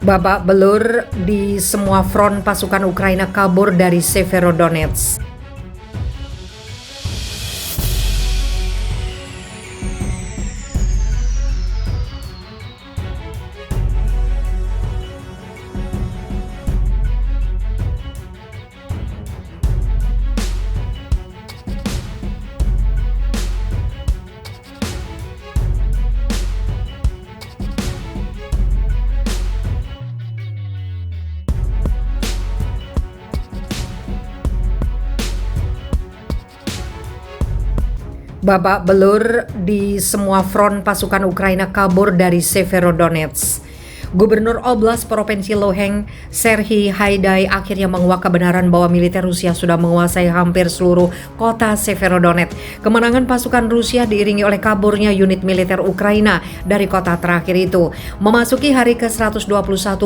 Babak belur di semua front, pasukan Ukraina kabur dari Severodonetsk. Babak belur di semua front, pasukan Ukraina kabur dari Severodonetsk. Gubernur Oblast Provinsi Luhansk, Serhiy Haidai, akhirnya menguak kebenaran bahwa militer Rusia sudah menguasai hampir seluruh kota Severodonetsk. Kemenangan pasukan Rusia diiringi oleh kaburnya unit militer Ukraina dari kota terakhir itu. Memasuki hari ke-121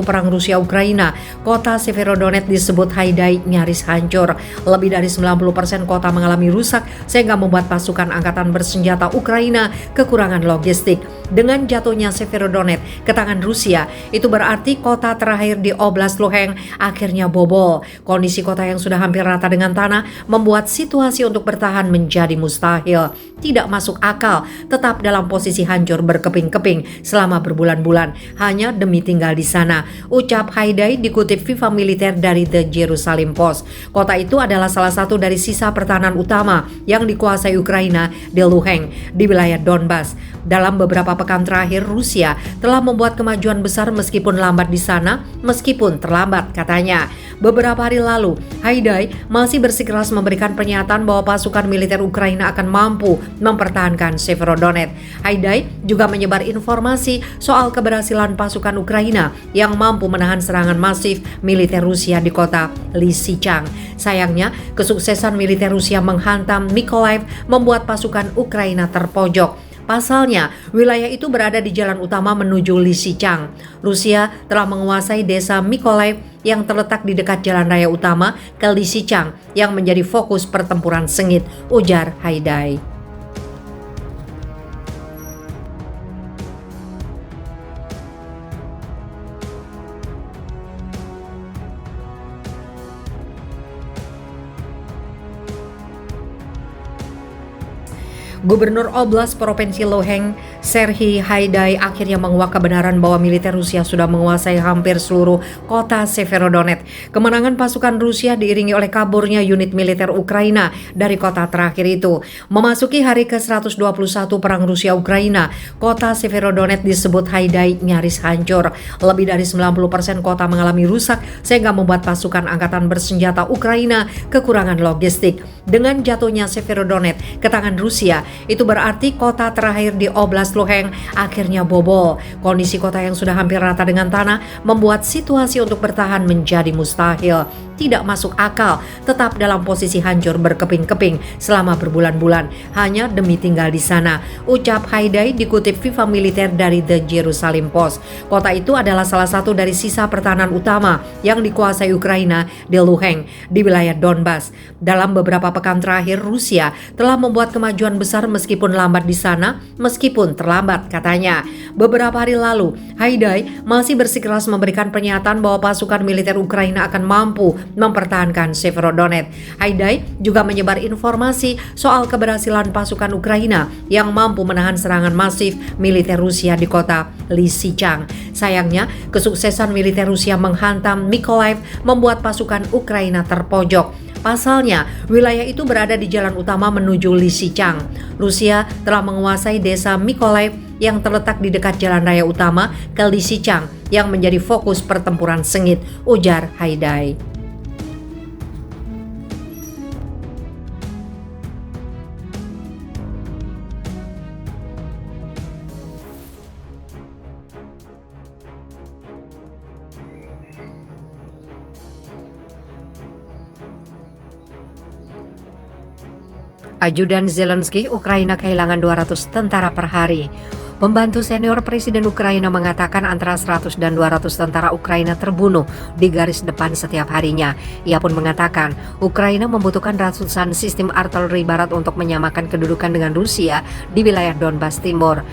perang Rusia-Ukraina, kota Severodonetsk disebut Haidai nyaris hancur. Lebih dari 90% kota mengalami rusak sehingga membuat pasukan angkatan bersenjata Ukraina kekurangan logistik. Dengan jatuhnya Severodonetsk ke tangan Rusia, itu berarti kota terakhir di Oblast Luhansk akhirnya bobol. Kondisi kota yang sudah hampir rata dengan tanah membuat situasi untuk bertahan menjadi mustahil. Tidak masuk akal tetap dalam posisi hancur berkeping-keping selama berbulan-bulan hanya demi tinggal di sana, ucap Haidai dikutip Viva Militer dari The Jerusalem Post. Kota itu adalah salah satu dari sisa pertahanan utama yang dikuasai Ukraina di Luhansk di wilayah Donbas. Dalam beberapa pekan terakhir, Rusia telah membuat kemajuan besar meskipun lambat di sana, meskipun terlambat katanya. Beberapa hari lalu, Haidai masih bersikeras memberikan pernyataan bahwa pasukan militer Ukraina akan mampu mempertahankan Severodonetsk. Haidai juga menyebar informasi soal keberhasilan pasukan Ukraina yang mampu menahan serangan masif militer Rusia di kota Lysychansk. Sayangnya, kesuksesan militer Rusia menghantam Mykolaiv membuat pasukan Ukraina terpojok. Pasalnya, wilayah itu berada di jalan utama menuju Lysychansk. Rusia telah menguasai desa Mykolaiv yang terletak di dekat jalan raya utama ke Lysychansk yang menjadi fokus pertempuran sengit, ujar Haidai. Gubernur Oblast Provinsi Luhansk, Serhiy Haidai, akhirnya menguak kebenaran bahwa militer Rusia sudah menguasai hampir seluruh kota Severodonetsk. Kemenangan pasukan Rusia diiringi oleh kaburnya unit militer Ukraina dari kota terakhir itu. Memasuki hari ke-121 perang Rusia-Ukraina, kota Severodonetsk disebut Haidai nyaris hancur. Lebih dari 90% kota mengalami rusak sehingga membuat pasukan angkatan bersenjata Ukraina kekurangan logistik. Dengan jatuhnya Severodonetsk ke tangan Rusia, itu berarti kota terakhir di Oblast Luhansk akhirnya bobol. Kondisi kota yang sudah hampir rata dengan tanah membuat situasi untuk bertahan menjadi mustahil. Tidak masuk akal tetap dalam posisi hancur berkeping-keping selama berbulan-bulan hanya demi tinggal di sana, ucap Haidai dikutip Viva Militer dari The Jerusalem Post. Kota itu adalah salah satu dari sisa pertahanan utama yang dikuasai Ukraina di Luhansk di wilayah Donbas. Dalam beberapa pekan terakhir, Rusia telah membuat kemajuan besar meskipun lambat di sana, meskipun terlambat katanya. Beberapa hari lalu, Haidai masih bersikeras memberikan pernyataan bahwa pasukan militer Ukraina akan mampu mempertahankan Severodonetsk. Haidai juga menyebar informasi soal keberhasilan pasukan Ukraina yang mampu menahan serangan masif militer Rusia di kota Lysychansk. Sayangnya, kesuksesan militer Rusia menghantam Mykolaiv membuat pasukan Ukraina terpojok. Pasalnya, wilayah itu berada di jalan utama menuju Lysychansk. Rusia telah menguasai desa Mykolaiv yang terletak di dekat jalan raya utama ke Lysychansk yang menjadi fokus pertempuran sengit, ujar Haidai. Ajudan Zelensky, Ukraina kehilangan 200 tentara per hari. Pembantu senior Presiden Ukraina mengatakan antara 100 dan 200 tentara Ukraina terbunuh di garis depan setiap harinya. Ia pun mengatakan Ukraina membutuhkan ratusan sistem artileri barat untuk menyamakan kedudukan dengan Rusia di wilayah Donbas Timur.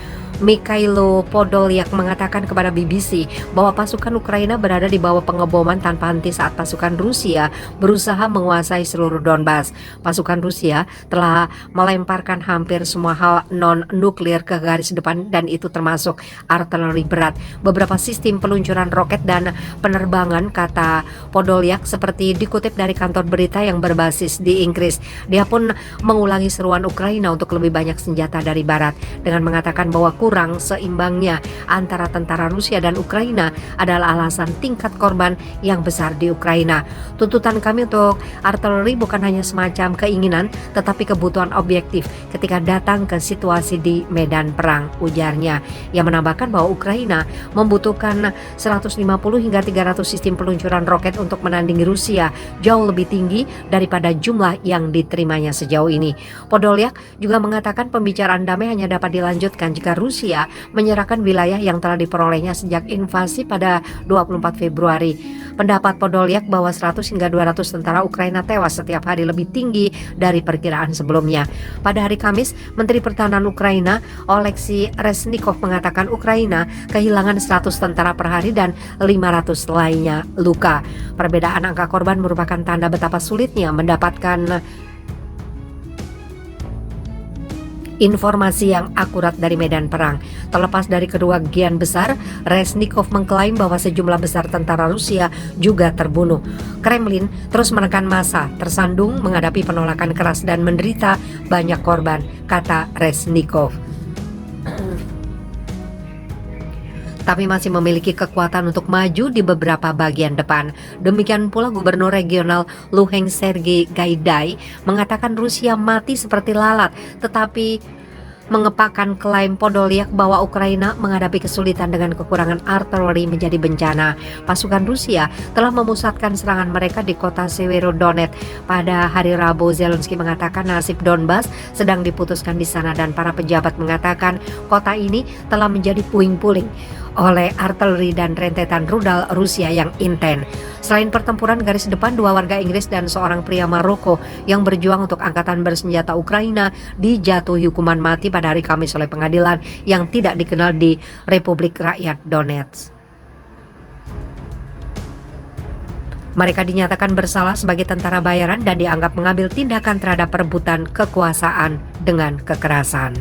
Mikhailo Podolyak mengatakan kepada BBC bahwa pasukan Ukraina berada di bawah pengeboman tanpa henti saat pasukan Rusia berusaha menguasai seluruh Donbas. Pasukan Rusia telah melemparkan hampir semua hal non-nuklir ke garis depan dan itu termasuk artileri berat, beberapa sistem peluncuran roket dan penerbangan, kata Podolyak seperti dikutip dari kantor berita yang berbasis di Inggris. Dia pun mengulangi seruan Ukraina untuk lebih banyak senjata dari barat dengan mengatakan bahwa kurang seimbangnya antara tentara Rusia dan Ukraina adalah alasan tingkat korban yang besar di Ukraina. Tuntutan kami untuk artileri bukan hanya semacam keinginan, tetapi kebutuhan objektif ketika datang ke situasi di medan perang, ujarnya. Ia menambahkan bahwa Ukraina membutuhkan 150 hingga 300 sistem peluncuran roket untuk menandingi Rusia, jauh lebih tinggi daripada jumlah yang diterimanya sejauh ini. Podolyak juga mengatakan pembicaraan damai hanya dapat dilanjutkan jika Rusia menyerahkan wilayah yang telah diperolehnya sejak invasi pada 24 Februari. Pendapat Podolyak bahwa 100 hingga 200 tentara Ukraina tewas setiap hari lebih tinggi dari perkiraan sebelumnya. Pada hari Kamis, Menteri Pertahanan Ukraina Oleksiy Reznikov mengatakan Ukraina kehilangan 100 tentara per hari dan 500 lainnya luka. Perbedaan angka korban merupakan tanda betapa sulitnya mendapatkan informasi yang akurat dari medan perang. Terlepas dari kedua gian besar, Reznikov mengklaim bahwa sejumlah besar tentara Rusia juga terbunuh. Kremlin terus menekan massa, tersandung menghadapi penolakan keras dan menderita banyak korban, kata Reznikov. Tapi masih memiliki kekuatan untuk maju di beberapa bagian depan. Demikian pula Gubernur Regional Luhansk Serhiy Haidai mengatakan Rusia mati seperti lalat, tetapi mengepakkan klaim Podolyak bahwa Ukraina menghadapi kesulitan dengan kekurangan artileri menjadi bencana. Pasukan Rusia telah memusatkan serangan mereka di kota Severodonetsk. Pada hari Rabu, Zelensky mengatakan nasib Donbas sedang diputuskan di sana dan para pejabat mengatakan kota ini telah menjadi puing-puing oleh artileri dan rentetan rudal Rusia yang intens. Selain pertempuran garis depan, 2 warga Inggris dan seorang pria Maroko yang berjuang untuk angkatan bersenjata Ukraina dijatuhi hukuman mati pada hari Kamis oleh pengadilan yang tidak dikenal di Republik Rakyat Donetsk. Mereka dinyatakan bersalah sebagai tentara bayaran dan dianggap mengambil tindakan terhadap perebutan kekuasaan dengan kekerasan.